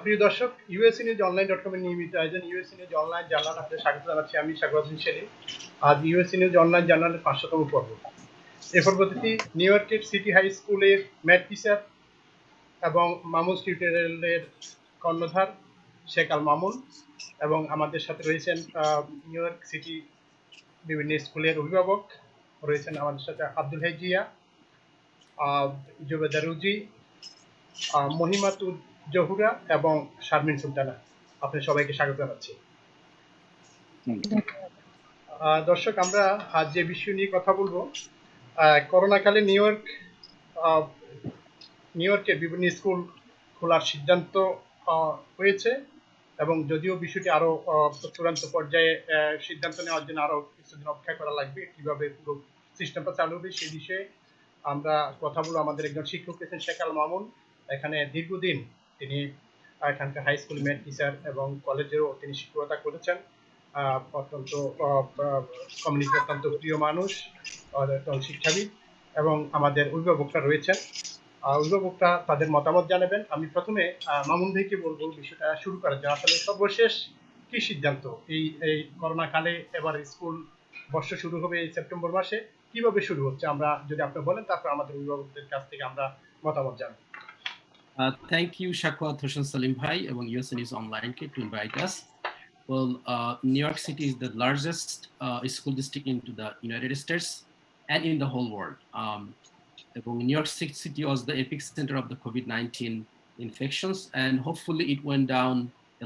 প্রিয় দর্শক, USC news online .com এর নিয়মিত আয়োজন ইউএসসি নিউজ অনলাইন জার্নাল আপনাদের স্বাগত জানাচ্ছি। আমি সাগর হোসেন সেলিম। আজ ইউএসসি নিউজ অনলাইন জার্নালের 500তম পর্ব। এই পর্বটি নিউ ইয়র্কের সিটি হাই স্কুলের ম্যাথ টিচার এবং মামুন টিউটোরিয়ালের কর্ণধার শেখ আল মামুন, এবং আমাদের সাথে রয়েছেন নিউ ইয়র্ক সিটি বিভিন্ন স্কুলের অভিভাবক রয়েছেন আমাদের সাথে আব্দুল হাই জিয়া, জুবেদা রুজি, মহিমাতুল জহুরা এবং শারমিন সুলতানা। আপনাদের সবাইকে স্বাগত জানাচ্ছি। দর্শক, আমরা আজ যে বিষয় নিয়ে কথা বলবো, করোনাকালে নিউ ইয়র্কের বিভিন্ন স্কুল খোলার সিদ্ধান্ত হয়েছে, এবং যদিও বিষয়টি আরো চূড়ান্ত পর্যায়ে সিদ্ধান্ত নেওয়ার জন্য আরো কিছুদিন অপেক্ষা করা লাগবে, কিভাবে পুরো সিস্টেমটা চালু হবে সেই বিষয়ে আমরা কথা বলবো। আমাদের একজন শিক্ষক রয়েছেন শেখ আল মামুন, এখানে দীর্ঘদিন তিনি এখানকার হাই স্কুল ম্যাথ টিচার এবং কলেজেও তিনি শিক্ষকতা করেছেন। অত্যন্ত কমিউনিটি অত্যন্ত প্রিয় মানুষ, শিক্ষাবিদ, এবং আমাদের অভিভাবকরা রয়েছেন। অভিভাবকরা তাদের মতামত জানাবেন। আমি প্রথমে মামুন ভাইকে বলবো বিষয়টা শুরু করার জন্য। আসলে সর্বশেষ কি সিদ্ধান্ত এই করোনা কালে এবার স্কুল বর্ষ শুরু হবে এই সেপ্টেম্বর মাসে, কিভাবে শুরু হচ্ছে আমরা যদি আপনি বলেন, তারপর আমাদের অভিভাবকদের কাছ থেকে আমরা মতামত জানবো। Thank you, Shakwat Hossein Salim Bhai and USA News Online to invite us. Well, New York City is the largest school district into the United States and in the whole world. New York City was the epicenter of the COVID-19 infections, and hopefully it went down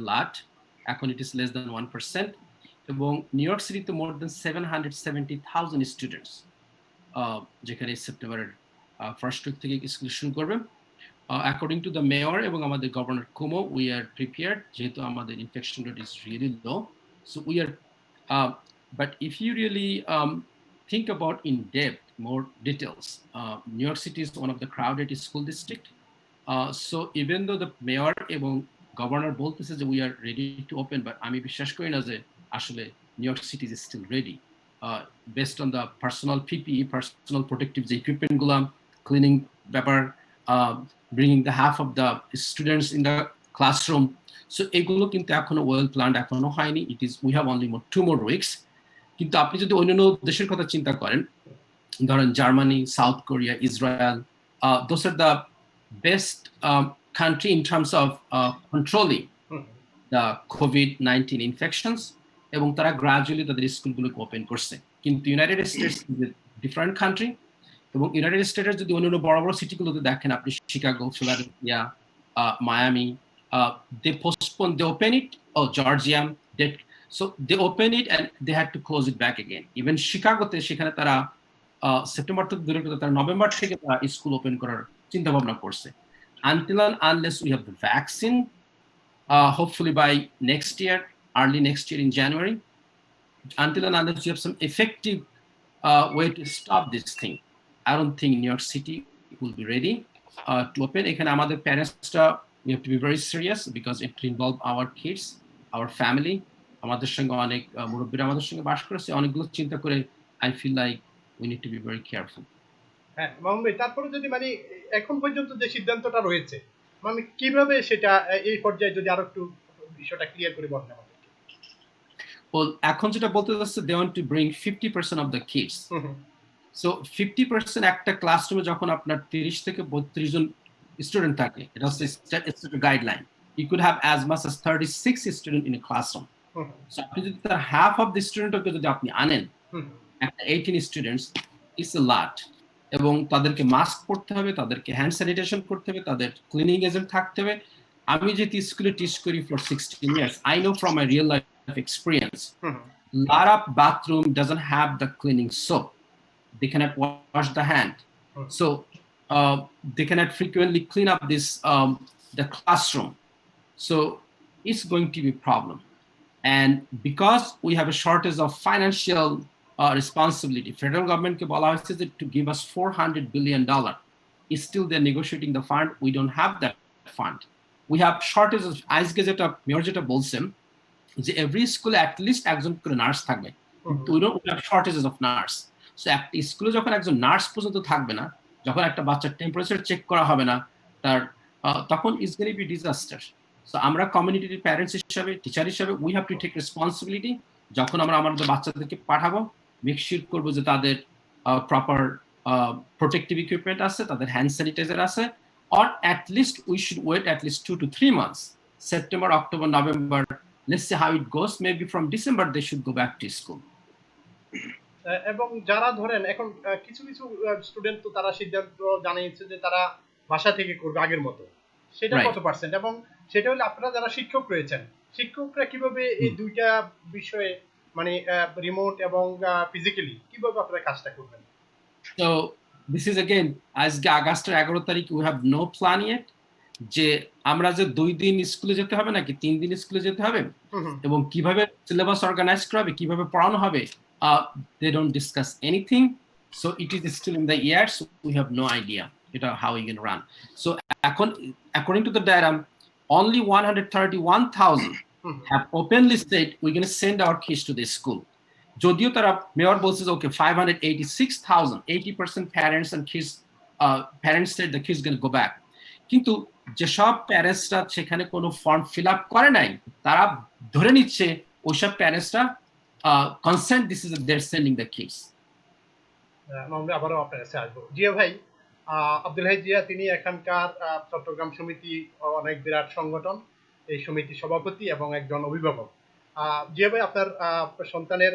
a lot. Actually, it is less than 1%. New York City to more than 770,000 students. যেখানে সেপ্টেম্বরের first week থেকে school শুরু করবে। According to the mayor এবং আমাদের governor কুমো, we are prepared যেহেতু আমাদের infection rate is really low. So we are, but if you really think about in depth, more details, New York City is one of the crowded school district. So even though the mayor এবং governor বলতেছে যে we are ready to open, but আমি বিশ্বাস করি না যে আসলে New York City is still ready. Based on the personal PPE, personal protective equipment গুলা, cleaning ব্যাপার, bringing the half of the students in the classroom. So এগুলো কিন্তু এখনো well planned, এখনো হয়নি. It is, we have only 2 more weeks. কিন্তু আপনি যদি অন্যান্য দেশের কথা চিন্তা করেন, ধরেন Germany, south Korea, Israel, those are the best country in terms of controlling the COVID-19 infections, এবং তারা গ্রাজুয়ালি তাদের স্কুলগুলোকে ওপেন করছে। কিন্তু United states is a different country, এবং ইউনাইটেড স্টেটের যদি অন্যান্য বড় বড় সিটিগুলোতে দেখেন আপনি, Chicago, Philadelphia, Miami, they postponed, they open it, Georgia, so they open it and they had to close it back again. Even শিকাগোতে সেখানে তারা সেপ্টেম্বর থেকে দূরের কথা, তারা নভেম্বর থেকে তারা স্কুল ওপেন করার চিন্তা ভাবনা করছে। Until and unless we have the vaccine, hopefully by next year, early next year in January, until and unless you have some effective way to stop this thing, I don't think New York City will be ready to open. এখানে আমাদের প্যারেন্টসরা, we have to be very serious because it involve our kids, our family. আমাদের সঙ্গে অনেক মুরব্বীরা আমাদের সঙ্গে বাস করেছে, অনেকগুলো চিন্তা করে I feel like we need to be very careful. হ্যাঁ মামুন ভাই, তারপরে যদি মানে এখন পর্যন্ত যে সিদ্ধান্তটা রয়েছে, মানে কিভাবে সেটা এই পর্যায়ে যদি আরো একটু বিষয়টা ক্লিয়ার করে বলেন আমাদের। Well, এখন যেটা বলতে যাচ্ছে, they want to bring 50% of the kids. So 50% একটা ক্লাসরুমে যখন আপনার 30 থেকে 32 জন স্টুডেন্ট থাকে, এটা হচ্ছে guideline, you could have as much as 36 students in a classroom. So আপনি যদি তার half of the studentকে যদি আপনি আনেন, একটা 18 students is a lot, এবং তাদেরকে মাস্ক পরতে হবে, তাদেরকে হ্যান্ড স্যানিটেশন করতে হবে, তাদের ক্লিনিং এজেন্ট থাকতে হবে। আমি যেহেতু স্কুলে টিচ করি for 16 years, I know from my real life experience, lot of bathroom doesn't have the cleaning soap. They cannot wash the hand, so they cannot frequently clean up this the classroom. So it's going to be a problem, and because we have a shortage of financial responsibility, federal government ke bola hoyche to give us $400 billion. Is still they're negotiating the fund. We don't have that fund. We have shortage of, আজকে যেটা mayor যেটা বলছেন যে every school at least একজন করে nurse থাকবে, we have shortages of nurse. So একটা স্কুলে যখন একজন নার্স পর্যন্ত থাকবে না, যখন একটা বাচ্চার টেম্পারেচার চেক করা হবে না, তার তখন is going to be disaster. So আমরা কমিউনিটির প্যারেন্টস হিসাবে, টিচার হিসাবে we have to take responsibility. যখন আমরা আমাদের বাচ্চাদেরকে পাঠাবো, মেক শিওর করবো যে তাদের প্রপার protective equipment আছে, তাদের হ্যান্ড স্যানিটাইজার আছে, or at least we should wait at least 2 to 3 months. September, October, November, let's see how it goes. Maybe from December they should go back to school. এবং যারা ধরেন এখন কিছু কিছু student তো তারা সিদ্ধান্ত জানিয়েছে যে তারা বাসা থেকে করবে আগের মতো, সেটা কত পার্সেন্ট? এবং সেটা হলে আপনারা যারা শিক্ষক রয়েছেন, শিক্ষকরা কিভাবে এই দুইটা বিষয়ে মানে রিমোট এবং ফিজিক্যালি কিভাবে আপনারা কাজটা করবেন? So this is again আজকে আগস্টের 11 তারিখ, we have no plan yet যে আমরা যে 2 দিন স্কুলে যেতে হবে নাকি 3 দিন স্কুলে যেতে হবে এবং কিভাবে সিলেবাস অর্গানাইজ করা হবে, কিভাবে পড়ানো হবে, they don't discuss anything. So it is still in the air, so we have no idea how we can run. So according to the data, only 131,000 have openly said we're going to send our kids to the school. যদিও তারা mayor বলছে ওকে 586,000, 80% parents and kids parents said the kids going to go back. কিন্তু যেসব প্যারেন্টসরা সেখানে কোনো form fill up করে নাই, তারা ধরে নিচ্ছে ওইসব প্যারেন্টসরা consent this is their sending the kids. আমরা আবারও আপনার কাছে আসবো। জিয়া ভাই, আব্দুল হাই জিয়া তিনি এখানকার চট্টগ্রাম সমিতি অনেক বিরাট সংগঠন, এই সমিতি সভাপতি এবং একজন অভিভাবক। জিয়া ভাই, আপনার সন্তানের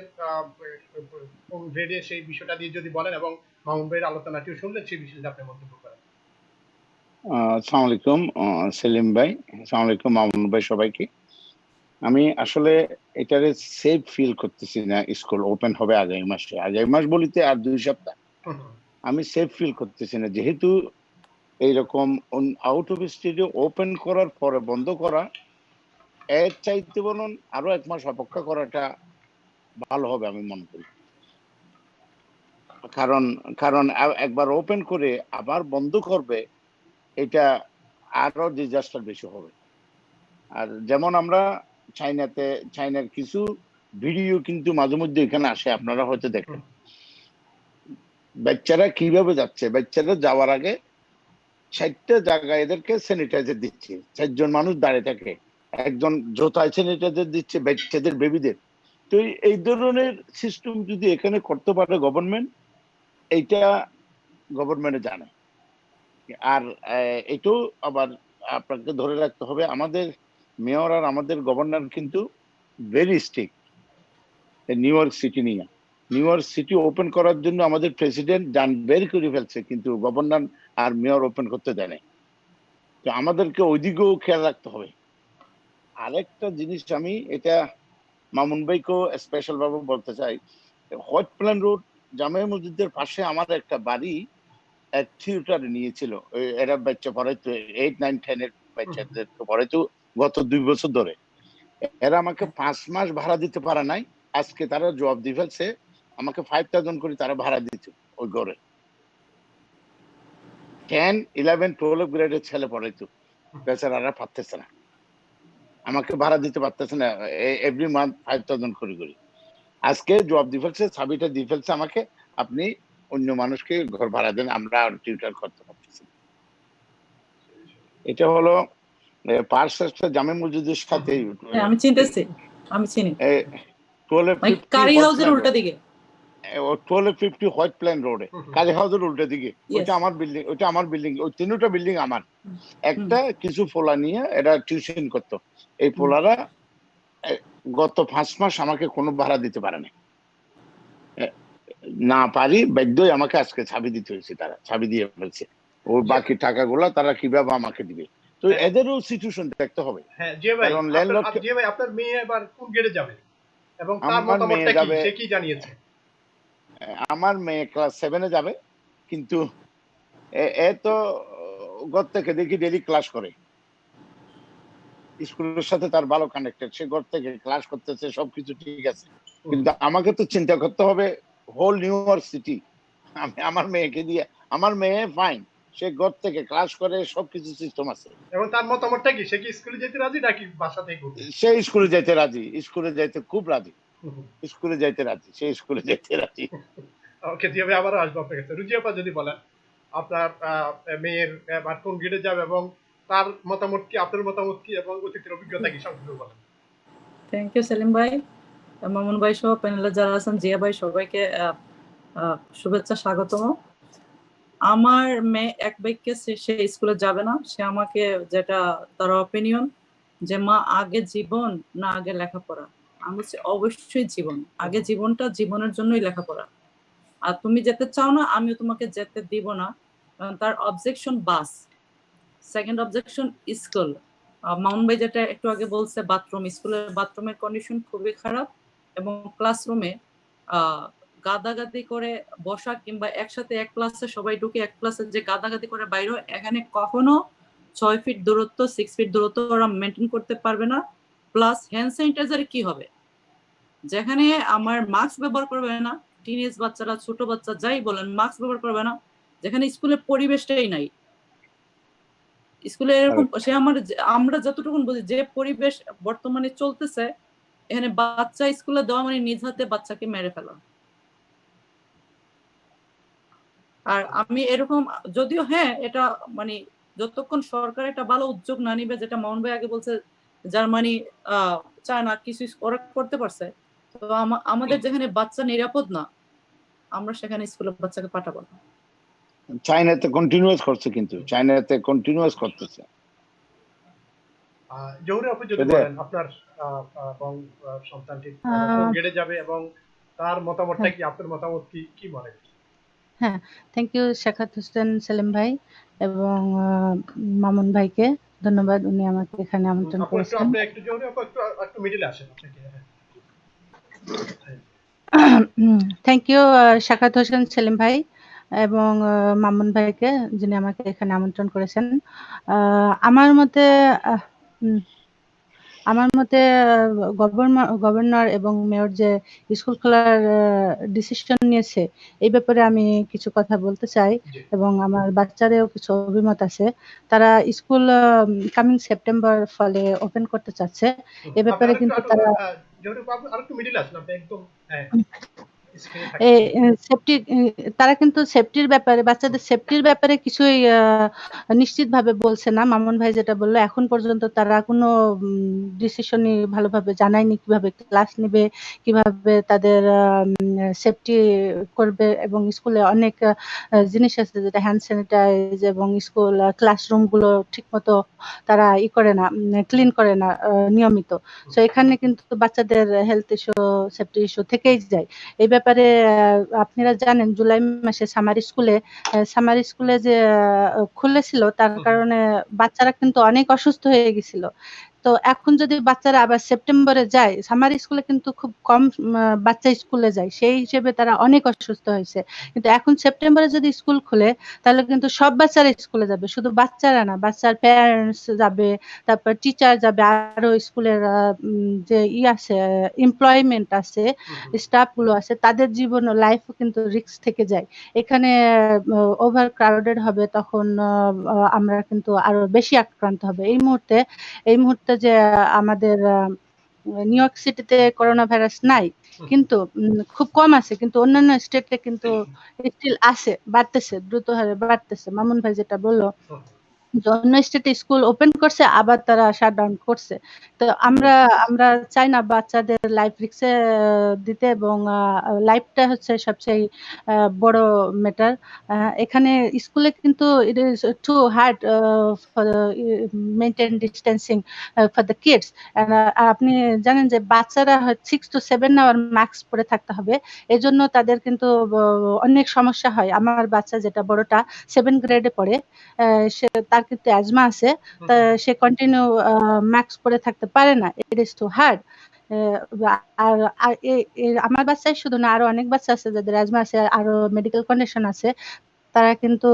কোন গ্রেডে সেই বিষয়টা দিয়ে যদি বলেন এবং মামুন ভাইয়ের আলোচনাটিও শুনলেন, সেই বিষয়ে আপনি মন্তব্য করেন। আসসালামু আলাইকুম সেলিম ভাই, আসসালামু আলাইকুম মামুন ভাই, সবাইকে। আমি আসলে এটারে সেফ ফিল করতেছি না স্কুল ওপেন হবে আগামী মাসে, আগামী মাস বলিতে আর 2 সপ্তাহ। আমি সেফ ফিল করতেছি না, যেহেতু এইরকম আউট অফ স্টেডিয়াম ওপেন করার পরে বন্ধ করা, এর চাইতে বলুন আরো 1 মাস অপেক্ষা করাটা ভালো হবে আমি মনে করি। কারণ একবার ওপেন করে আবার বন্ধ করবে, এটা আরো ডিজাস্টার বেশি হবে। আর যেমন আমরা চাইনার কিছু ভিডিও কিন্তু মাঝে মধ্যে এখানে আসে, আপনারা হয়তো দেখেন বাচ্চারা কিভাবে যাচ্ছে। বাচ্চারা যাওয়ার আগে 60টা জায়গায় এদেরকে স্যানিটাইজার দিচ্ছে, 4 জন মানুষ দাঁড়িয়ে থাকে, একজন জোতায় স্যানিটাইজার দিচ্ছে বাচ্চাদের, বেবিদের। তো এই ধরনের সিস্টেম যদি এখানে করতে পারে গভর্নমেন্ট, এইটা গভর্নমেন্টে জানে। আর এটাও আবার আপনাকে ধরে রাখতে হবে, আমাদের মেয়র আর আমাদের গভর্নর কিন্তু very strict new York city নিয়ে। নিউ ইয়র্ক সিটি ওপেন করার জন্য আমাদের প্রেসিডেন্ট ডান বের করে ফেলছে, কিন্তু গভর্নর আর মেয়র ওপেন করতে দেয় না। তো আমাদেরকে ওইদিকেও খেয়াল রাখতে হবে। আরেকটা জিনিস আমি এটা মামুন ভাইকেও স্পেশাল ভাবে বলতে চাই, হোয়াইট প্ল্যান রোড জামে মসজিদের পাশে আমার একটা বাড়ি এক থিয়েটার নিয়েছিল, এরা বাচ্চা পড়াইতো 8, 9, 10 এর বাচ্চাদেরকে পড়াইতো গত 2 বছর ধরে। এরা আমাকে 5 মাস ভাড়া দিতে পারে নাই, আজকে তারা জবাব দিয়ে ফেলছে, আমাকে 5,000 করে তারা ভাড়া দিত ওই ঘরে। 10, 11, 12 গ্রেডের ছেলে পড়াইতো, বেচারারা পারতেছে না, আমাকে ভাড়া দিতে পারতেছে না, এভরি মান্থ 5,000 করে। আজকে জবাব দিয়ে ফেলছে, চাবিটা দিয়ে ফেলছে আমাকে, আপনি অন্য মানুষকে ঘর ভাড়া দেন, আমরা আর টিউটর করতে পারতেছি। এটা হলো পার্সেসটা জামে মসজিদের সাথে, আমি চিনতেছি, আমি চিনি 1250 কারি হাউসের উল্টা দিকে, 1250 হোয়াইট প্ল্যান রোডে, কালী হাউসের উল্টা দিকে। ওইটা আমার বিল্ডিং, ওই 3টা বিল্ডিং আমার। একটা কিছু পোলা নিয়ে এরা টিউশন করতো, এই পোলারা গত 5 মাস আমাকে কোনো ভাড়া দিতে পারে না পারি, বাধ্যই আমাকে আজকে চাবি দিতে হয়েছে, তারা চাবি দিয়ে ফেলছে, ওর বাকি টাকাগুলো তারা কিভাবে আমাকে দিবে। তো এদেরও সিচুয়েশন দেখতে হবে। হ্যাঁ জি ভাই, আপনার মেয়ে এবার কোন গ্রেডে যাবে এবং তার মতামতটা কি, সে কি জানিয়েছে? আমার মেয়ে ক্লাস 7 এ যাবে, কিন্তু এ তো ঘর থেকে দেখি ডেইলি ক্লাস করে, স্কুলের সাথে তার ভালো কানেক্টেড, সে ঘর থেকে ক্লাস করতেছে, সবকিছু ঠিক আছে। কিন্তু আমাকে তো চিন্তা করতে হবে হোল নিউ ইয়র্ক সিটি। আমি আমার মেয়েকে দিয়ে, আমার মেয়ে ফাইন, সে ঘর থেকে ক্লাস করে, সবকিছু সিস্টেম আছে। এবং তার মতামতটা কি, সে কি স্কুলে যেতে রাজি নাকি বাসা থেকে করবে? সে স্কুলে যেতে রাজি, স্কুলে যেতে খুব রাজি, স্কুলে যেতে রাজি, সে স্কুলে যেতে রাজি। ওকে, যেভাবে আবারও আসবো আপনার কাছে। রুজিয়াপা, যদি বলেন আপনার মেয়ের কোন গ্রেডে যাবে এবং তার মতামত কি, আপনার মতামত কি এবং অতীতের অভিজ্ঞতা কি সংক্ষেপে বলেন। থ্যাংক ইউ সেলিম ভাই, মামুন ভাই সহ প্যানেলে যারা আছেন, জিয়া ভাই, সবাইকে শুভেচ্ছা, স্বাগতম। আমার মেয়ে এক বাক্যে সে স্কুলে যাবে না। সে আমাকে যেটা তার অপিনিয়ন যে মা আগে জীবন না আগে লেখাপড়া, আমি বলছি অবশ্যই জীবন আগে, জীবনটা জীবনের জন্যই লেখাপড়া। আর তুমি যেতে চাও না, আমিও তোমাকে যেতে দিব না। তার অবজেকশন বাস, সেকেন্ড অবজেকশন স্কুল। মাউন্ট ভাই যেটা একটু আগে বলছে, বাথরুম, স্কুলের বাথরুমের কন্ডিশন খুবই খারাপ এবং ক্লাসরুমে গাদাগাদি করে বসা কিংবা একসাথে এক ক্লাসে সবাই ঢুকে এক ক্লাসে যে গাদাগাদি করে বাইরে, এখানে কখনো 6 ফিট দূরত্ব, 6 ফিট দূরত্ব ওরা মেনটেন করতে পারবে না। প্লাস হ্যান্ড স্যানিটাইজারে কি হবে, যেখানে আমার মাস্ক ব্যবহার করবে না, টিনেজ বাচ্চারা, ছোট বাচ্চা যাই বলেন, মাস্ক ব্যবহার করবে না, যেখানে স্কুলের পরিবেশটাই নাই। স্কুলে এরকম সে আমরা যতটুকু বুঝি যে পরিবেশ বর্তমানে চলতেছে, এখানে বাচ্চা স্কুলে দেওয়া মানে নিজ হাতে বাচ্চাকে মেরে ফেলা। আর আমি এরকম, যদিও হ্যাঁ এটা মানে যতক্ষণ সরকার একটা ভালো উদ্যোগ না নিবে, যেটা মাউন্ট ভাই আগে বলছে জার্মানি চায় না কিছু ওরা করতে পারছে, তো আমাদের যেখানে বাচ্চা নিরাপদ না, আমরা সেখানে স্কুলে বাচ্চাকে পাঠাবো না। চায়নাতে কন্টিনিউয়াস করছে, কিন্তু চায়নাতে কন্টিনিউয়াস করতেছে। জহুরি আপু যদি বলেন আপনার এবং সন্তানটি কোন গ্রেডে যাবে এবং তার মতামতটা কি, আপনার মতামত কি, কি মনে হয়? হ্যাঁ, থ্যাংক ইউ শাখাত হোসেন সেলিম ভাই এবং মামুন ভাইকে ধন্যবাদ, উনি আমাকে এখানে আমন্ত্রণ করেছেন। আপনি একটু জহুরি আপু একটু মিডলে আসেন আপনাকে। থ্যাংক ইউ শাখাত হোসেন সেলিম ভাই এবং মামুন ভাইকে, যিনি আমাকে এখানে আমন্ত্রণ করেছেন। আমার মতে গভর্নর এবং মেয়র যে স্কুল খোলার ডিসিশন নিয়েছে, এই ব্যাপারে আমি কিছু কথা বলতে চাই এবং আমার বাচ্চাদেরও কিছু অভিমত আছে। তারা স্কুল কামিং সেপ্টেম্বর ফলে ওপেন করতে চাচ্ছে। এ ব্যাপারে কিন্তু তারা তারা কিন্তু সেফটির ব্যাপারে, বাচ্চাদের সেফটির ব্যাপারে কিছুই নিশ্চিতভাবে বলছে না। মামুন ভাই যেটা বললো, এখন পর্যন্ত তারা কোনো ডিসিশনই ভালোভাবে জানায়নি, কিভাবে ক্লাস নেবে, কিভাবে তাদের সেফটি করবে। এবং স্কুলে অনেক জিনিস আছে, যেটা হ্যান্ড স্যানিটাইজ এবং স্কুল ক্লাসরুমগুলো ঠিকমতো তারা করে না, ক্লিন করে না নিয়মিত। সো এখানে কিন্তু বাচ্চাদের হেলথ ইস্যু, সেফটি ইস্যু থেকেই যায়। এই ব্যাপারে আপনারা জানেন, জুলাই মাসে সামার স্কুলে যে খুলেছিল, তার কারণে বাচ্চারা কিন্তু অনেক অসুস্থ হয়ে গেছিল। তো এখন যদি বাচ্চারা আবার সেপ্টেম্বরে যায়, সামার স্কুলে কিন্তু খুব কম বাচ্চা স্কুলে যায়, সেই হিসেবে তারা অনেক অসুস্থ হয়েছে। কিন্তু এখন সেপ্টেম্বরে যদি স্কুল খুলে, তাহলে কিন্তু সব বাচ্চারা স্কুলে যাবে, শুধু বাচ্চারা না, বাচ্চার প্যারেন্টস যাবে, তারপর টিচার যাবে, আরো স্কুলের যে আছে এমপ্লয়মেন্ট আছে, স্টাফ গুলো আছে, তাদের জীবন ও লাইফও কিন্তু রিস্ক থেকে যায়। এখানে ওভার ক্রাউডেড হবে, তখন আমরা কিন্তু আরো বেশি আক্রান্ত হবে। এই মুহূর্তে যে আমাদের নিউ ইয়র্ক সিটিতে করোনা ভাইরাস নাই, কিন্তু খুব কম আছে, কিন্তু অন্যান্য স্টেটে কিন্তু স্টিল আছে, বাড়তেছে, দ্রুত হারে বাড়তেছে। মামুন ভাই যেটা বললো, অন্য স্টেটে স্কুল ওপেন করছে, আবার তারা শাটডাউন করছে। তো আমরা চাই না বাচ্চাদের লাইফ রিস্কে দিতে, এবং লাইফটা হচ্ছে সবচেয়ে বড় ম্যাটার। এখানে স্কুলে কিন্তু it is to hard for maintain distancing for the kids. আপনি জানেন যে বাচ্চারা 6 to 7 আওয়ার মাস্ক পরে থাকতে হবে, এজন্য তাদের কিন্তু অনেক সমস্যা হয়। আমার বাচ্চা যেটা বড়টা 7 গ্রেডে পড়ে, সে তার কিন্তু অ্যাজমা আছে, সে কন্টিনিউ মাস্ক পরে থাকতে পারে না, ইট ইজ টু হার্ড। আর আমার বাচ্চাই শুধু না, আরো অনেক বাচ্চা আছে যাদের অ্যাজমা আছে, আরো মেডিকেল কন্ডিশন আছে, তারা কিন্তু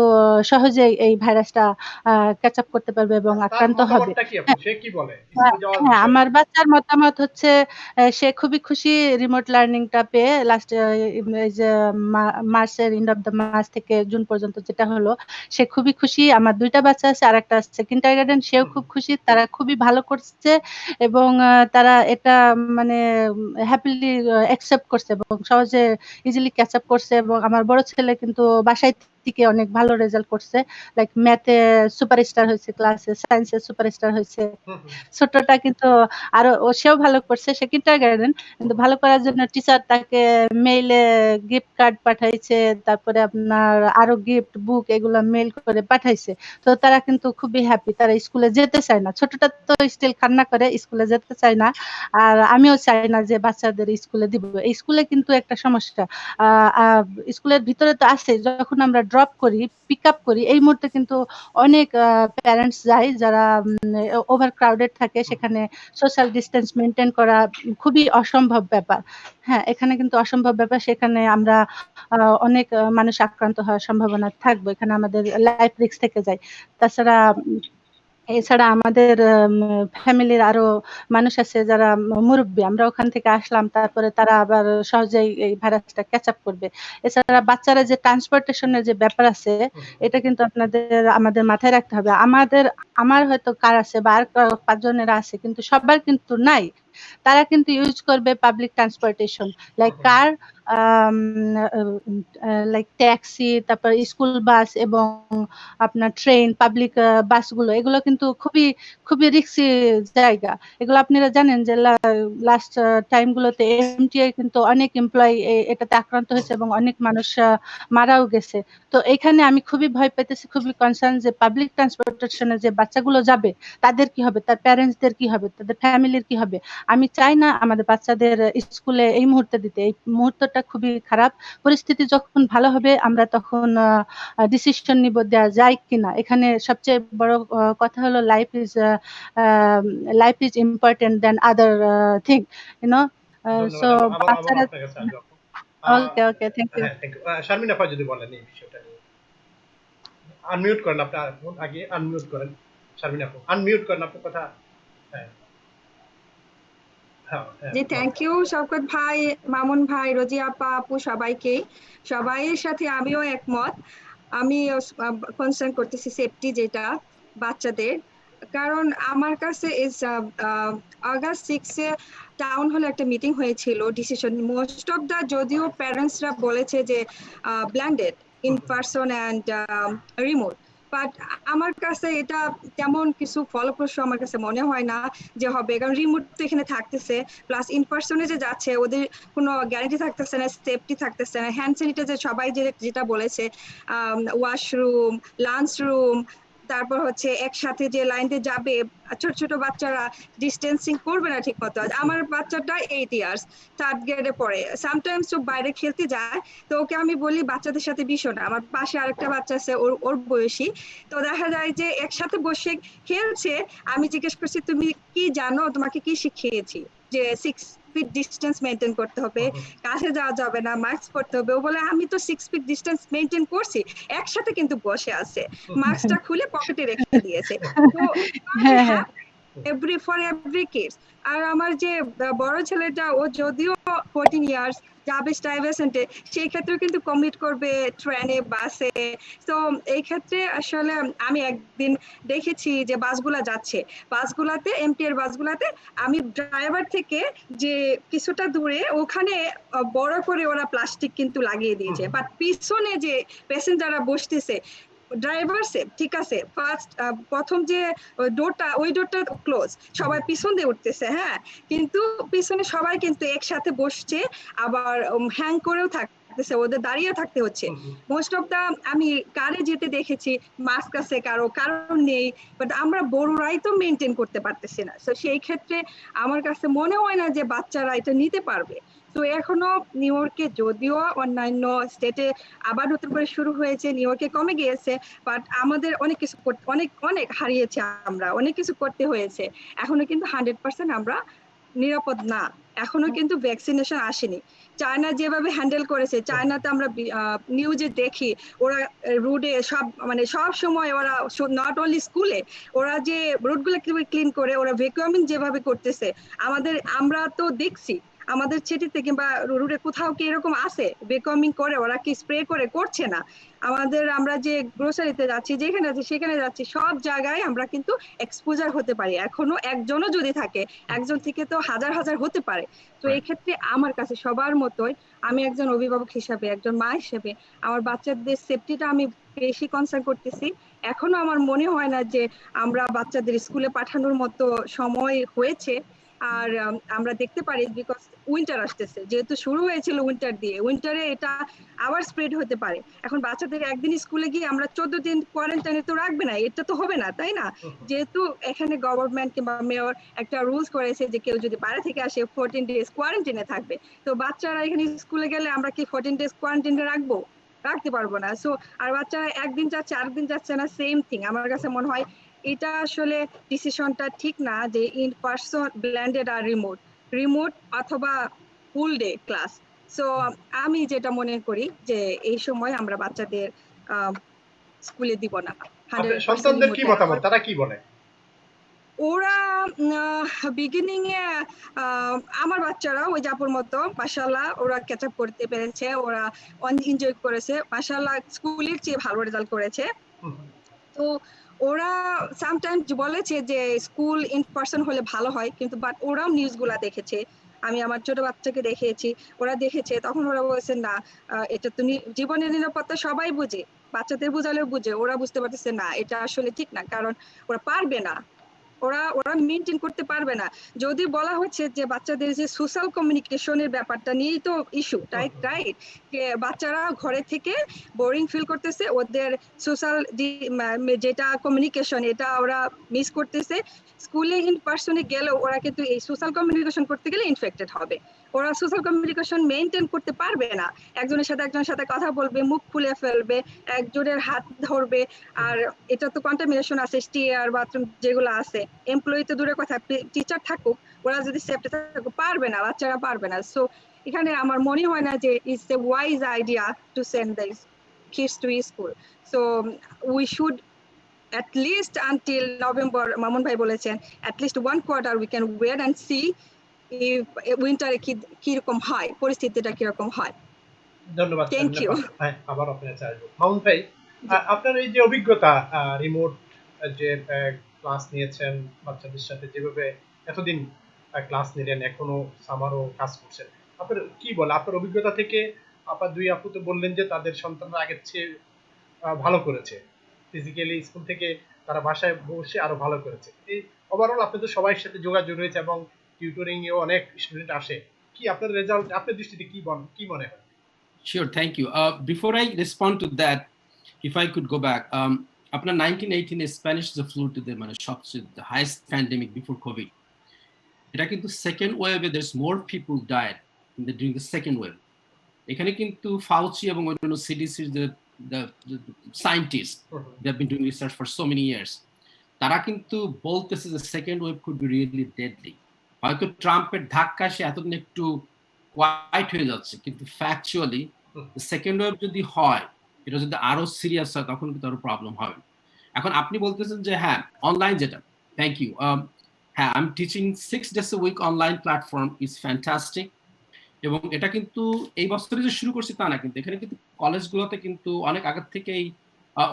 সহজেই এই ভাইরাসটা ক্যাচ আপ করতে পারবে এবং আক্রান্ত হবে। হ্যাঁ, আমার বাচ্চার মতামত হচ্ছে সে খুবই খুশি রিমোট লার্নিংটা পেয়ে। লাস্ট এই যে মার্চের এন্ড অফ দ্য মার্চ থেকে জুন পর্যন্ত যেটা হলো, সে খুবই খুশি। আমার 2টা বাচ্চা আছে, আর একটা আছে কিন্ডারগার্টেন, সেও খুব খুশি। তারা খুবই ভালো করছে এবং তারা এটা মানে হ্যাপিলি অ্যাকসেপ্ট করছে এবং সহজে ইজিলি ক্যাচ আপ করছে। এবং আমার বড় ছেলে কিন্তু বাসায় থেকে অনেক ভালো রেজাল্ট করছে, লাইক ম্যাথে সুপারস্টার হয়েছে, ক্লাসে সায়েন্সে সুপারস্টার হয়েছে। ছোটটা কিন্তু আরো সেও ভালো করছে, সে কিন্ডারগার্টেন, কিন্তু ভালো করার জন্য টিচার তাকে মেইলে গিফট কার্ড পাঠাইছে, তারপরে আপনার আরো গিফট বুক এগুলো মেইল করে পাঠাইছে। তো তারা কিন্তু খুবই হ্যাপি, তারা স্কুলে যেতে চায় না, ছোটটা তো স্টিল কান্না করে, স্কুলে যেতে চায় না। আর আমিও চাই না যে বাচ্চাদের স্কুলে দিব। এই স্কুলে কিন্তু একটা সমস্যা, স্কুলের ভিতরে তো আছে, যখন আমরা ড্রপ করি পিক আপ করি এই মুহূর্তে কিন্তু অনেক প্যারেন্টস যায় যারা ওভার ক্রাউডেড থাকে, সেখানে সোশ্যাল ডিস্টেন্স মেনটেন করা খুবই অসম্ভব ব্যাপার। হ্যাঁ, এখানে কিন্তু অসম্ভব ব্যাপার, সেখানে আমরা অনেক মানুষ আক্রান্ত হওয়ার সম্ভাবনা থাকবে, এখানে আমাদের লাইফ রিস্ক থেকে যায়। তাছাড়া এছাড়া আমাদের ফ্যামিলির আরো মানুষ আছে যারা মুরব্বী, আমরা ওখান থেকে আসলাম, তারপরে তারা আবার সহজেই এই ভাইরাসটা ক্যাচ আপ করবে। এছাড়া বাচ্চারা যে ট্রান্সপোর্টেশনের যে ব্যাপার আছে, এটা কিন্তু আমাদের মাথায় রাখতে হবে। আমার হয়তো কার আছে বা আর 5 জনেরা আছে, কিন্তু সবার কিন্তু নাই। তারা কিন্তু ইউজ করবে পাবলিক ট্রান্সপোর্টেশন, লাইক কার, লাইক ট্যাক্সি, তারপর স্কুল বাস এবং আপনার ট্রেন, পাবলিক বাসগুলো, এগুলো কিন্তু খুবই খুবই রিস্কি জায়গা। এগুলো আপনারা জানেন যে লাস্ট টাইমগুলোতে এমটিআই কিন্তু অনেক এমপ্লয়ি এটাতে আক্রান্ত হয়েছে এবং অনেক মানুষ মারাও গেছে। তো এখানে আমি খুবই ভয় পেতেছি, খুবই কনসার্ন যে পাবলিক ট্রান্সপোর্টেশনে যে বাচ্চাগুলো যাবে তাদের কি হবে, তার প্যারেন্টসদের কি হবে, তাদের ফ্যামিলির কি হবে। আমি চাই না আমাদের বাচ্চাদের স্কুলে এই মুহূর্তে দিতে। এই মুহূর্তটা খুবই খারাপ। পরিস্থিতি যখন ভালো হবে আমরা তখন ডিসিশন নিব দেওয়া যায় কিনা। এখানে সবচেয়ে বড় কথা হলো life is important than other thing, you know. So বাচ্চারা, okay okay, thank you. Sharmin আপা যদি বলেন এই বিষয়টা নিয়ে। আনমিউট করেন, আপনার আগে আনমিউট করেন। শারমিন আপা আনমিউট করেন আপনার কথা। জি, থ্যাংক ইউ শওকত ভাই, মামুন ভাই, রোজি আপা, আপু, সবাইয়ের সাথে আমিও একমত। আমি কনসার্ন করতেছি সেফটি, যেটা বাচ্চাদের। কারণ আমার কাছে আগস্ট 6 টাউন হলে একটা মিটিং হয়েছিল, ডিসিশন মোস্ট অফ দা, যদিও প্যারেন্টসরা বলেছে যে blended in person and remote, but আমার কাছে এটা তেমন কিছু ফলপ্রসূ আমার কাছে মনে হয় না যে হবে। কারণ রিমোট তো এখানে থাকতেছে, প্লাস ইন পার্সনে যে যাচ্ছে ওদের কোনো গ্যারান্টি থাকতেছে না, সেফটি থাকতেছে না। হ্যান্ড স্যানিটাইজার সবাই যেটা বলেছে, ওয়াশরুম, লাঞ্চ রুম, তারপর হচ্ছে একসাথে যে লাইনতে যাবে ছোট ছোট বাচ্চারা ডিস্টেন্সিং করবে না ঠিক মতো। আমার বাচ্চাটা 8 ইয়ার্স, 3rd গ্রেডে পড়ে, সামটাইমস ও বাইরে খেলতে যায়, তো ওকে আমি বলি বাচ্চাদের সাথে বিশো না। আমার পাশে আরেকটা বাচ্চা আছে ওর বয়সী, তো দেখা যায় যে একসাথে বসে খেলছে। আমি জিজ্ঞেস করছি তুমি কি জানো, তোমাকে কি শিখিয়েছি, যে 6 ফিট ডিস্টেন্স মেনটেন করতে হবে, কাছে যাওয়া যাবে না, মাস্ক পরতে হবে। ও বলে আমি তো 6 ফিট ডিস্টেন্স মেনটেন করছি, একসাথে কিন্তু বসে আছে, মাস্কটা খুলে পকেটে রেখে দিয়েছে। তো এভরি কিডস। আর আমার যে বড় ছেলেটা, ও যদিও 14 ইয়ার্স, যাবে স্টাইভেসেন্টে, সেই ক্ষেত্রেও কিন্তু কমিট করবে ট্রেনে, বাসে। তো এই ক্ষেত্রে আসলে আমি একদিন দেখেছি যে বাসগুলা যাচ্ছে, বাসগুলাতে এমটিআর বাসগুলাতে আমি ড্রাইভার থেকে যে কিছুটা দূরে ওখানে বড় করে ওরা প্লাস্টিক কিন্তু লাগিয়ে দিয়েছে, বাট পিছনে যে প্যাসেঞ্জাররা বসতেছে, ড্রাইভার সেফ, ঠিক আছে, প্রথম যে ডোরটা, ওই ডোরটা ক্লোজ, সবাই পিছন দিয়ে উঠতেছে, হ্যাঁ, কিন্তু পিছনে সবাই কিন্তু একসাথে বসছে, আবার হ্যাং করেও থাকতেছে, ওদের দাঁড়িয়ে থাকতে হচ্ছে। মোস্ট অফ দা আমি কারে যেতে দেখেছি মাস্ক আছে, কারো নেই, বাট আমরা বড়রাই তো মেনটেন করতে পারতেছি না। তো সেই ক্ষেত্রে আমার কাছে মনে হয় না যে বাচ্চারা এটা নিতে পারবে। তো এখনো নিউ ইয়র্কে, যদিও অন্যান্য স্টেটে আবার নতুন করে শুরু হয়েছে, নিউ ইয়র্কে কমে গিয়েছে, বাট আমাদের অনেক কিছু অনেক হারিয়েছে, আমরা অনেক কিছু করতে হয়েছে। এখনো কিন্তু 100% আমরা নিরাপদ না, এখনো কিন্তু ভ্যাকসিনেশন আসেনি। চায়না যেভাবে হ্যান্ডেল করেছে, চায়নাতে আমরা নিউজে দেখি ওরা রুটে সব সময় ওরা নট অনলি স্কুলে, ওরা যে রুটগুলো কিভাবে ক্লিন করে, ওরা ভ্যাকুয়ামিং যেভাবে করতেছে, আমরা তো দেখছি। আমাদের সিটিতে কিংবা রুরে কোথাও কি এরকম আছে বেকমিং করে ওরা কি স্প্রে করে করছে না? আমরা যে গ্রোসারিতে যাচ্ছি যেখানে যাচ্ছি সেখানে যাচ্ছি সব জায়গায় আমরা কিন্তু এক্সপোজার হতে পারি। এখনো একজনও যদি থাকে, একজন থেকে তো হাজার হাজার হতে পারে। তো এই ক্ষেত্রে আমার কাছে সবার মতোই আমি একজন অভিভাবক হিসাবে, একজন মা হিসেবে আমার বাচ্চাদের সেফটিটা আমি বেশি কনসার্ন করতেছি। এখনো আমার মনে হয় না যে আমরা বাচ্চাদের স্কুলে পাঠানোর মতো সময় হয়েছে। আর আমরা দেখতে পারি বিকজ উইন্টার আসতেছে, যেহেতু শুরু হয়েছিল উইন্টার দিয়ে, উইন্টারে এটা আবার স্প্রেড হতে পারে। এখন বাচ্চাদের একদিন স্কুলে গিয়ে আমরা 14 দিন কোয়ারেন্টাইনে তো রাখবে না, এটা তো হবে না, তাই না? যেহেতু এখানে গভর্নমেন্ট কিংবা মেয়র একটা রুলস করেছে যে কেউ যদি বাইরে থেকে আসে 14 ডেজ কোয়ারেন্টাইনে থাকবে। তো বাচ্চারা এখানে স্কুলে গেলে আমরা কি 14 ডেজ কোয়ারেন্টাইনে রাখতে পারবো না। সো আর বাচ্চারা একদিন যাচ্ছে আরেকদিন যাচ্ছে না, সেম থিং। আমার কাছে মনে হয় এটা আসলে ডিসিশনটা ঠিক না যে ইন পারসন ব্লেন্ডেড আর রিমোট অথবা ফুল ডে ক্লাস। সো আমি যেটা মনে করি যে এই সময় আমরা বাচ্চাদের স্কুলে দিব না। সন্তানদের কি মতামত, তারা কি বলে? ওরা বিগিনিং এ আমার বাচ্চারা ওই জাপুর মতো মাশাআল্লাহ ওরা ক্যাচ আপ করতে পেরেছে, ওরা এনজয় করেছে মাশাআল্লাহ, স্কুলের চেয়ে ভালো রেজাল্ট করেছে। তো ওরা সামটাইমস বলেছে যে স্কুল ইন পারসন হলে ভালো হয়, কিন্তু বাট ওরাও নিউজগুলা দেখেছে, আমি আমার ছোট বাচ্চাকে দেখিয়েছি, ওরা দেখেছে, তখন ওরা বলছে না এটা তো জীবনের নিরাপত্তা সবাই বুঝে, বাচ্চাদের বোঝালেও বুঝে, ওরা বুঝতে পারতেছে না এটা আসলে ঠিক না, কারণ ওরা পারবে না, ওরা মেনটেন করতে পারবে না। যদি বলা হচ্ছে যে বাচ্চাদের যে সোশ্যাল কমিউনিকেশনের ব্যাপারটা নিয়েই তো ইস্যু, রাইট? যে বাচ্চারা ঘরে থেকে বোরিং ফিল করতেছে, ওদের সোশ্যাল যেটা কমিউনিকেশন এটা ওরা মিস করতেছে। স্কুলে ইন পারসনে গেলেও ওরা কিন্তু এই সোশ্যাল কমিউনিকেশন করতে গেলে ইনফেক্টেড হবে, ওরা সোশ্যাল কমিউনিকেশন মেনটেন করতে পারবে না। একজনের সাথে কথা বলবে, মুখ খুলে ফেলবে, একজনের হাত ধরবে, আর এটা তো কন্টামিনেশন আছে, স্টিয়ার বাথরুম যেগুলো আছে, এমপ্লয়ি তো দূরের কথা, টিচার থাকুক, ওরা যদি সেফটি থাকুক পারবে না, বাচ্চারা পারবে না। সো এখানে আমার মনে হয় না যে it's a wise idea to send the kids to school. So we should at least until November, Mamun ভাই বলেছেন at least 1 quarter we can wait and see if উইন্টারে কিরকম হয়, পরিস্থিতিটা কিরকম হয়। ধন্যবাদ। Thank you. আবার আপনার কাছে আসবো। মামুন ভাই, আপনার এই যে অভিজ্ঞতা, রিমোট যে ক্লাস নিয়েছেন বাচ্চাদের সাথে, যেভাবে এতদিন ক্লাস নিলেন, এখনো সামারও কাজ করছেন, আপনার কি বলে, আপনার অভিজ্ঞতা থেকে? আপনার দুই আপু তো বললেন যে তাদের সন্তানরা আগের চেয়ে ভালো করেছে, ফিজিক্যালি স্কুল থেকে তারা বাসায় বসে আরো ভালো করেছে। এই ওভারঅল আপনি তো সবার সাথে যোগাযোগ রয়েছে এবং টিউটরিং এও অনেক স্টুডেন্ট আসে, কি আপনার রেজাল্ট আপনার দৃষ্টিতে কি মনে হয়? Sure, thank you. Before I respond to that, if I could go back, after 1918, Spanish flu to the the highest pandemic before COVID. এটা কিন্তু second wave, there's more people died during the second wave. এখানে কিন্তু Fauci এবং অন্যান্য CDC the scientists, they have been doing research for so many years. তারা কিন্তু বলতেছে যে second wave could be really deadly. হয়তো ট্রাম্পের ধাক্কা সে এতদিন একটু কোয়াইট হয়ে যাচ্ছে, কিন্তু ফ্যাকচুয়ালি সেকেন্ড ওয়েভ যদি হয়, এটা যদি আরো সিরিয়াস হয়, তখন কিন্তু আরো প্রবলেম হবে। এখন আপনি বলতেছেন যে হ্যাঁ অনলাইন, যেটা থ্যাংক ইউ, হ্যাঁ I am teaching 6 days a week online platform is fantastic. এবং এটা কিন্তু এই বছরে যে শুরু করছি তা না, কিন্তু এখানে কিন্তু কলেজগুলোতে কিন্তু অনেক আগের থেকেই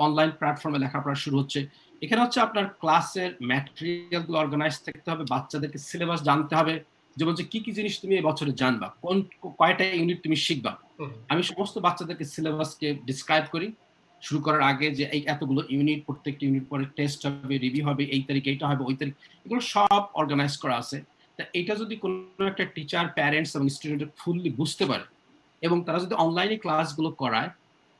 অনলাইন প্ল্যাটফর্মে লেখাপড়া শুরু হচ্ছে। এখানে হচ্ছে আপনার ক্লাসের ম্যাটেরিয়ালগুলো অর্গানাইজ থাকতে হবে, বাচ্চাদেরকে সিলেবাস জানতে হবে, যেমন যে কি কি জিনিস তুমি এই বছরে জানবা, কয়টা ইউনিট তুমি শিখবা। আমি সমস্ত বাচ্চাদেরকে সিলেবাসকে ডিসক্রাইব করি শুরু করার আগে, যে এই এতগুলো ইউনিট, প্রত্যেকটা ইউনিট পরে টেস্ট হবে, রিভিউ হবে, এই তারিখ এইটা হবে, ওই তারিখ, এগুলো সব অর্গানাইজ করা আছে। তা এটা যদি কোনো একটা টিচার, প্যারেন্টস এবং স্টুডেন্ট ফুললি বুঝতে পারে এবং তারা যদি অনলাইনে ক্লাসগুলো করায়,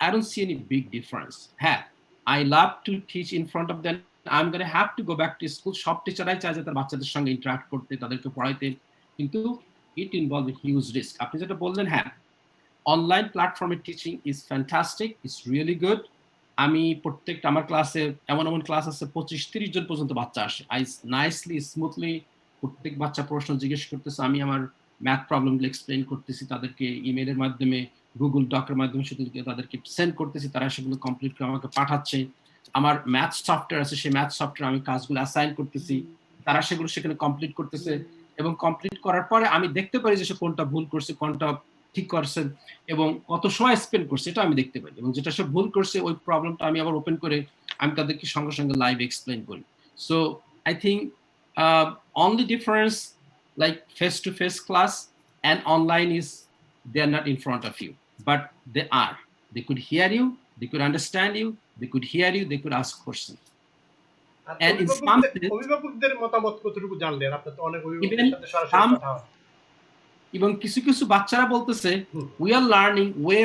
I don't see any big difference. হ্যাঁ, I love to teach in front of them. I'm going to have to go back to school. সব টিচারাই চায় যে তার বাচ্চাদের সঙ্গে ইন্টারাক্ট করতে, তাদেরকে পড়াইতে, কিন্তু it involves a huge risk. আপনি যেটা বললেন, হ্যাঁ অনলাইন প্ল্যাটফর্মে teaching is fantastic, it's really good. আমি প্রত্যেকটা আমার ক্লাসে এমন ক্লাস আছে 25-30 জন পর্যন্ত বাচ্চা আসে, আই নাইসলি স্মুথলি প্রত্যেক বাচ্চা প্রশ্ন জিজ্ঞেস করতেছে, আমি আমার ম্যাথ প্রবলেমগুলো এক্সপ্লেন করতেছি, তাদেরকে ইমেলের মাধ্যমে, গুগল ডকের মাধ্যমে তাদেরকে সেন্ড করতেছি, তারা সেগুলো কমপ্লিট করে আমাকে পাঠাচ্ছে। আমার ম্যাথ সফটওয়্যার আছে, সেই ম্যাথ সফটওয়্যার আমি কাজগুলো অ্যাসাইন করতেছি, তারা সেগুলো সেখানে কমপ্লিট করতেছে। এবং কমপ্লিট করার পরে আমি দেখতে পারি যে সে কোনটা ভুল করছে, কোনটা ঠিক করছে এবং কত সময় স্পেন্ড করছে, এটা আমি দেখতে পারি। এবং যেটা সে ভুল করছে ওই প্রবলেমটা আমি আবার ওপেন করে আমি তাদেরকে সঙ্গে সঙ্গে লাইভ এক্সপ্লেন করি। So I think only difference like face-to-face class and online is they are not in front of you, but they are. They could hear you, they could understand you, they could hear you, they could ask questions. আর And in some cases, অভিভাবকদের মতামত কতটুকু জানলেন? আপনার তো অনেক অভিভাবকের even সাথে সরাসরি some কথা হয়। এবং কিছু কিছু বাচ্চারা বলতেছে we are learning way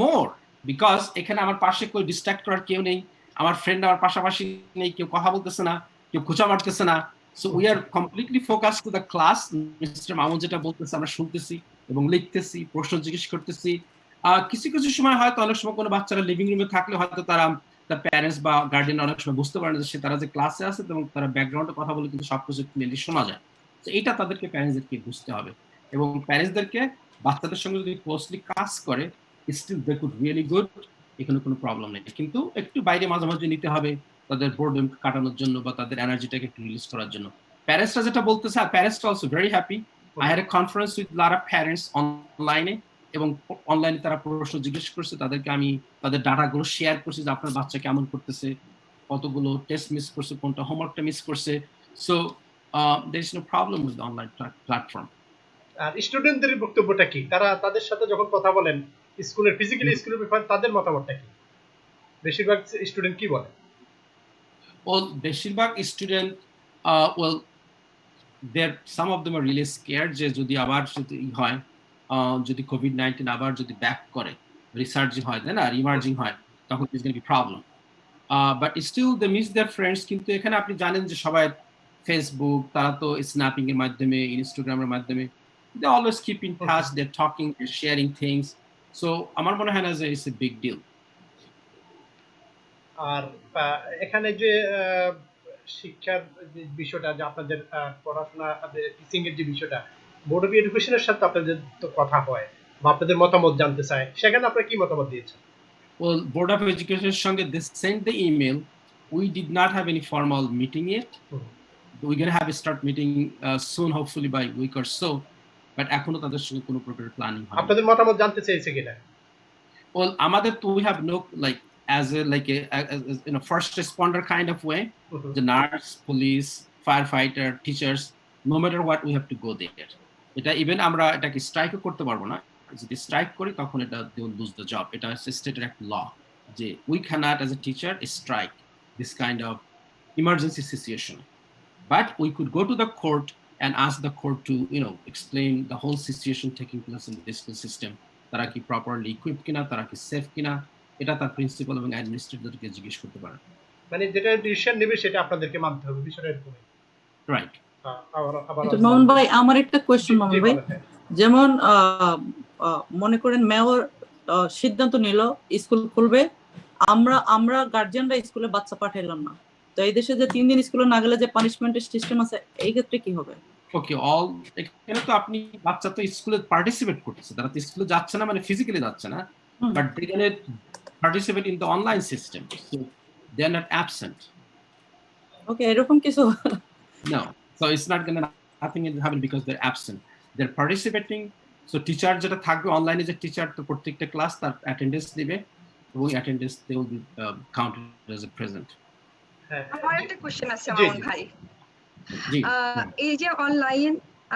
more because এখানে আমার পাশে কেউ ডিস্ট্রাক্ট করার কেউ নেই, আমার ফ্রেন্ড আমার পাশাপাশি নেই, কেউ কথা বলতেছে না, কেউ খোঁচা মারতেছে না। So we are completely focus to the class. Mister Mamun যেটা বলতেছে আমরা শুনতেছি এবং লিখতেছি, প্রশ্ন জিজ্ঞেস করতেছি। কিছু কিছু সময় হয়তো অনেক সময় কোনো বাচ্চারা লিভিং রুমে থাকলে হয়তো তারা তার প্যারেন্টস বা গার্ডিয়ান অনেক সময় বুঝতে পারে না যে তারা যে ক্লাসে আছে এবং তারা ব্যাকগ্রাউন্ডে কথা বলে কিন্তু সবকিছু ক্লিয়ারলি শোনা যায়। তো এটা তাদেরকে প্যারেন্টসদেরকে বুঝতে হবে এবং প্যারেন্টসদেরকে বাচ্চাদের সঙ্গে যদি ক্লোজলি কাজ করে still they could really good, এখানে কোনো প্রবলেম নেই। কিন্তু একটু বাইরে মাঝে মাঝে নিতে হবে তাদের বোর্ডম কাটানোর জন্য বা তাদের এনার্জিটাকে একটু রিলিজ করার জন্য। প্যারেন্টসরা যেটা বলতেছে, আর parents also very happy. I had a conference with lot of parents অনলাইনে এবং অনলাইনে তারা প্রশ্ন জিজ্ঞেস করছে, তাদেরকে আমি তাদের ডাটাগুলো শেয়ার করছি যে আপনার বাচ্চা কেমন করতেছে, কতগুলো টেস্ট মিস করছে, কোনটা হোমওয়ার্কটা মিস করছে। So there is no problem with the online platform. আর স্টুডেন্টদের বক্তব্যটা কি? তারা তাদের সাথে যখন কথা বলেন স্কুলের ফিজিক্যালি স্কুলের ব্যাপারে তাদের মতামতটা কি? বেশিরভাগ স্টুডেন্ট কি বলে? Well, বেশিরভাগ student well there some of them are really scared যে যদি আবার যদি হয় যদি কোভিড-19 আবার যদি ব্যাক করে রিসার্চ হয় তাই না, ইমার্জিং হয়, তখন it's gonna be problem. But still they miss their friends. কিন্তু এখানে আপনি জানেন যে সবাই ফেসবুক, তারা তো স্ন্যাপিং এর মাধ্যমে, ইনস্টাগ্রামের মাধ্যমে they always keep in touch, they're talking, they're sharing things. So আমার মনে হয় না যে it's a big deal. আর এখানে যে শিক্ষার যে বিষয়টা, যে আপনাদের পড়াশোনা টিচিং এর যে বিষয়টা, বোর্ড অফ এডুকেশনের সাথে আপনাদের তো কথা হয় বা আপনাদের মতামত জানতে চায়, সেখানে আপনারা কি মতামত দিয়েছেন? Well, Board of Education's সঙ্গে they sent the email. We did not have any formal meeting yet. We're going to have a start meeting soon, hopefully by a week or so. But এখনো তাদের সঙ্গে কোনো প্রকার planning হয়নি। আপনাদের মতামত জানতে চাইছে কিনা? Well, আমাদের তো we have no like as a in a first responder kind of way. The nurse, police, firefighter, teachers, no matter what we have to go there. এটা ইভেন আমরা এটাকে স্ট্রাইকও করতে পারবো না। যদি স্ট্রাইক করি তখন এটা they will lose the job. এটা স্টেটের একটা ল যে we cannot as a teacher strike this kind of emergency situation. But we could go to the court and ask the court to, explain the whole situation taking place in the school system. তারা কি properly equipped কিনা, তারা কি safe কিনা, এটা তার principal এবং অ্যাডমিনিস্ট্রেটরকে জিজ্ঞেস করতে পারে। মানে যেটা ডিসিশন নেবে সেটা আপনাদেরকে মানতে হবে, বিষয়টা এরকম। রাইট। মামুন ভাই, আমার একটা কোয়েশ্চেন মামুন ভাই, যেমন মনে করেন মেয়র সিদ্ধান্ত নিল স্কুল খুলবে, আমরা গার্জিয়ানরা স্কুলে বাচ্চা পাঠাইলাম না, তো এই দেশে যে 3 দিন স্কুলে না গেলে যে পানিশমেন্টের সিস্টেম আছে, এই ক্ষেত্রে কি হবে? ওকে, এখানে তো আপনি বাচ্চা তো স্কুলে পার্টিসিপেট করতেছে, তারা তো স্কুলে যাচ্ছে না, মানে ফিজিক্যালি যাচ্ছে না, but they can participate in the online system, so they are not absent. Okay, এরকম কিছু? No, so it's not gonna nothing is happening because they're absent. They're participating. So teacher যেটা থাকবে অনলাইনে, যে টিচার তো প্রত্যেকটা ক্লাস তার attendance দিবে এবং attendance they will be counted as a present. আমার একটা কোশ্চেন আছে মামুন ভাই। জি, এই যে অনলাইন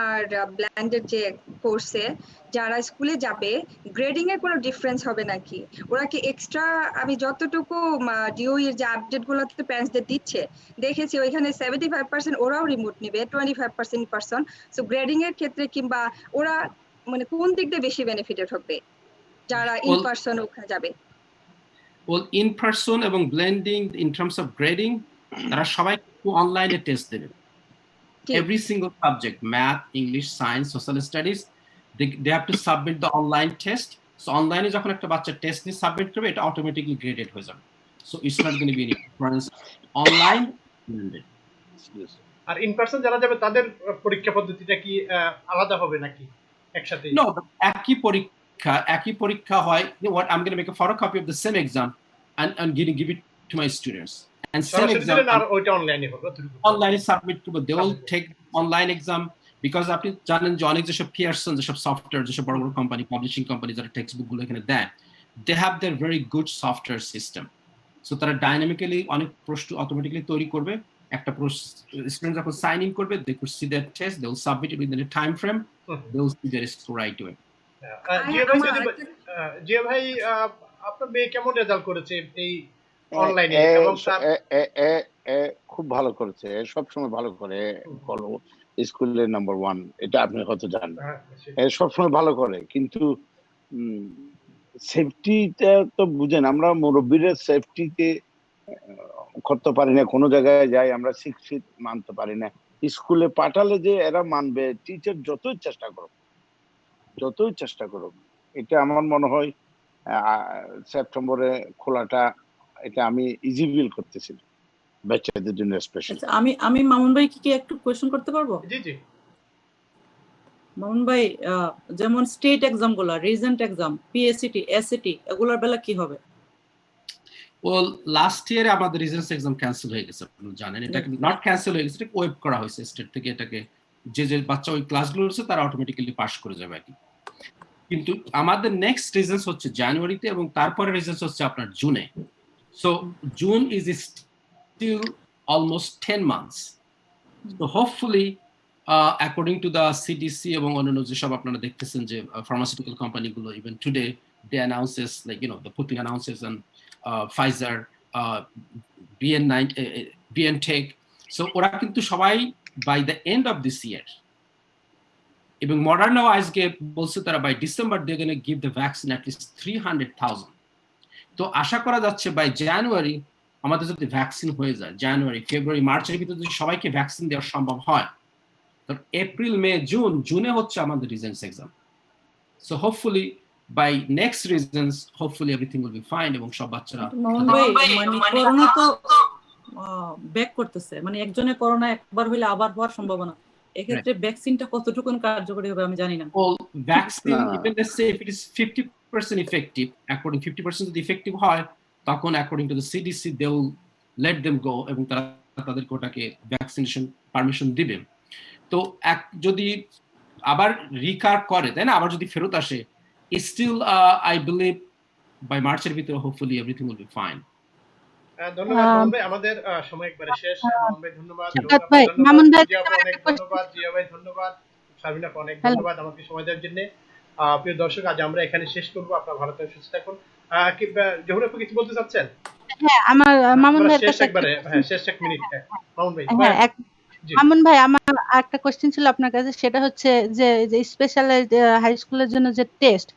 আর ব্লেন্ডেড যে কোর্সে যারা স্কুলে যাবে, গ্রেডিং এর কোনো ডিফারেন্স হবে নাকি? ওরা কি এক্সট্রা, আমি যতটুকু ডিওই এর যে আপডেট গুলো প্যারেন্টসদের দিচ্ছে দেখেছি, ওইখানে 75% ওরাও রিমোট নিবে, 25% পারসন। সো গ্রেডিং এর ক্ষেত্রে কিংবা ওরা মানে কোন দিক দিয়ে বেশি বেনিফিটেড হবে যারা ইন পারসন ওখানে যাবে? Well, in person এবং blending in terms of grading, তারা সবাই অনলাইনে টেস্ট দেবে। Every single subject, math, English, science, social studies, they have to submit the online test. So online এ যখন একটা বাচ্চা টেস্ট নিয়ে সাবমিট করবে, এটা অটোমেটিক্যালি গ্রেডেড হয়ে যাবে। So it's not going to be any difference online blended. আর in person যারা যাবে তাদের পরীক্ষা পদ্ধতিটা কি আলাদা হবে নাকি একসাথে? No, একই পরীক্ষা হয়। What I'm going to make a photocopy of the same exam and give it to my students. And same exam আর ওইটা অনলাইনে হবে, online submit করবে, they will take online exam because আপনি জানেন যে অনেক যেসব পিয়ারসন, যেসব সফটওয়্যার, যেসব বড় বড় কোম্পানি, পাবলিশিং কোম্পানি যারা টেক্সট বুক গুলো এখানে দেয়, they have their very good software system. So তারা ডাইনামিক্যালি অনেক প্রশ্ন অটোমেটিক্যালি তৈরি করবে। একটা স্টুডেন্ট যখন সাইন ইন করবে, they could see that test, they will submit it within a time frame, they will see their score right way. Zia ভাই, আপনার মেয়ে কেমন রেজাল্ট করেছে এই অনলাইনে? এবং খুব ভালো করেছে, সবসময় ভালো করে, স্কুলের নাম্বার 1, এটা আপনি হয়তো জানেন। সবসময় ভালো করে, কিন্তু সেফটিটা তো বুঝেন, আমরা মুরব্বীরা সেফটিতে করতে পারি না। কোনো জায়গায় যাই আমরা 6 ফিট মানতে পারি না। স্কুলে পাঠালে যে এরা মানবে, টিচার যতই চেষ্টা করুক, এটা আমার মনে হয় সেপ্টেম্বরে খোলাটা, এটা আমি ইজি ফিল করতেছি বাচ্চাদের জন্য স্পেশালি। আমি মামুন ভাই কি একটু কোয়েশ্চেন করতে পারবো? জি। মামুন ভাই, যেমন স্টেট এক্সাম গুলা, রিজেন্ট এক্সাম, পিএসসিটি, এসসিটি, এগুলোর বেলা কি হবে? ওয়েল, লাস্ট ইয়ারে আমাদের রিজেন্টস এক্সাম ক্যান্সেল হয়ে গেছে, আপনি জানেন। এটা নট ক্যান্সেল হয়ে গেছে, এটা ওয়েব করা হয়েছে স্টেট থেকে। এটাকে যে বাচ্চা ওই ক্লাসগুলো হচ্ছে তারা অটোমেটিক্যালি পাস করে যাবে আর কি। কিন্তু আমাদের নেক্সট রিজেন্টস হচ্ছে জানুয়ারিতে, এবং তারপরে রিজেন্টস হচ্ছে আপনার জুনে। So June is still almost 10 months. So hopefully according to the CDC এবং অন্যান্য যেসব আপনারা দেখতেছেন যে ফার্মাসিউটিক্যাল কোম্পানিগুলো, even today they announces, like the Putin announces and Pfizer, BioNTech, so ওরা কিন্তু সবাই by the end of this year, এবং Moderna আজকে বলছে তারা by December they're going to give the vaccine at least 300,000. তো আশা করা যাচ্ছে by January আমাদের যদি ভ্যাকসিন হয়ে যায়, জানুয়ারি, ফেব্রুয়ারি, মার্চের ভিতরে যদি সবাইকে ভ্যাকসিন দেওয়া সম্ভব হয়, তো এপ্রিল, মে, জুনে হচ্ছে আমাদের Regents exam. So hopefully by next Regents, hopefully everything will be fine, এবং সব বাচ্চারা। করোনা তো ব্যাক করতেছে, মানে একজনের করোনা একবার হইলে আবার হওয়ার সম্ভাবনা, এক্ষেত্রে ভ্যাকসিনটা কতটুকু কার্যকরী হবে আমি জানি না। Vaccine, even let's say if it is 50% effective, according 50% যদি ইফেক্টিভ হয়, তখন according to the CDC they will let them go, এবং তারা তাদেরকে ওটাকে ভ্যাকসিনেশন পারমিশন দিবে। তো যদি আবার রিকার করে, তাই না, আবার যদি ফেরত আসে, স্টিল আই বিলিভ বাই মার্চের ভিতরে hopefully everything will be fine. ধন্যবাদ মামুন ভাই, আমাদের সময় একবারে শেষ। মামুন ভাই ধন্যবাদ, মামুন ভাই অনেক ধন্যবাদ, জিয়া ভাই ধন্যবাদ, সাবিনা অনেক ধন্যবাদ আমাকে সময় দেওয়ার জন্য। প্রিয় দর্শক, আজ আমরা এখানে শেষ করব। আপনারা ভালো থাকুন, সুস্থ থাকুন। কি জহুর আপু কিছু বলতে চাচ্ছেন? হ্যাঁ, আমার মামুন ভাই শেষ একবারে, শেষ 1 মিনিট। মামুন ভাই, মামুন ভাই, আমার একটা কোশ্চেন ছিল আপনার কাছে, সেটা হচ্ছে যে স্পেশালাইজড হাই স্কুলের জন্য যে টেস্ট,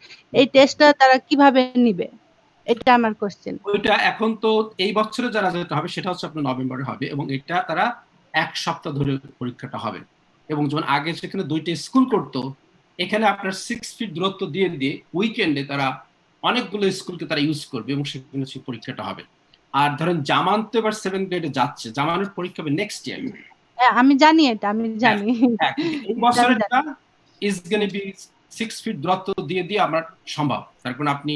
এই টেস্টটা তারা কিভাবে নিবে, এটা আমার কোশ্চেন। ওইটা এখন তো এই বছরে যারা যেতে হবে সেটা হচ্ছে আপনার নভেম্বরে হবে, এবং এটা তারা 1 সপ্তাহ ধরে পরীক্ষাটা হবে। এবং যেমন আগে সেখানে 2টা স্কুল করতো, এখানে আপনার 6 ফিট দূরত্ব দিয়ে উইকেন্ডে তারা অনেকগুলো স্কুলকে তারা ইউজ করবে, এবং সেখানে সেই পরীক্ষাটা হবে। আর ধরেন জামান তো এবার 7th গ্রেডে যাচ্ছে, জামানের পরীক্ষা হবে নেক্সট ইয়ার। আমি জানি, এটা আমি জানি। এই বছরটা ইজ গোনা বি 6 ফিট দূরত্ব দিয়ে আমার সম্ভব, তার কারণ আপনি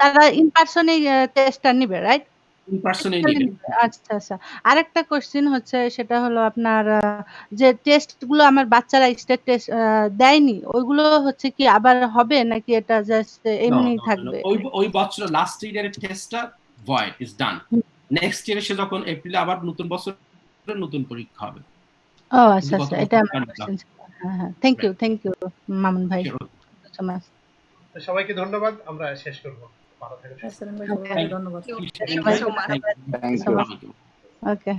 তারা ইন পারসনে টেস্টটা নিবে, রাইট? ইন পারসনে নিবে। আচ্ছা। আরেকটা কোশ্চেন হচ্ছে, সেটা হলো আপনার যে টেস্টগুলো আমার বাচ্চারা স্টেট টেস্ট দেয়নি, ওইগুলো হচ্ছে কি আবার হবে, নাকি এটা জাস্ট এমনি থাকবে? ওই বছর লাস্ট ইয়ারের টেস্টটা ভয়েড ইজ ডান। নেক্সট ইয়ারে সে যখন এপ্রিলে আবার নতুন বছর নতুন পরীক্ষা হবে। ও আচ্ছা, এটা আমার কোশ্চেন। হ্যাঁ, থ্যাংক ইউ মামুন ভাই। সবাইকে ধন্যবাদ, আমরা শেষ করব। ভালো থাকুন। ধন্যবাদ। ওকে।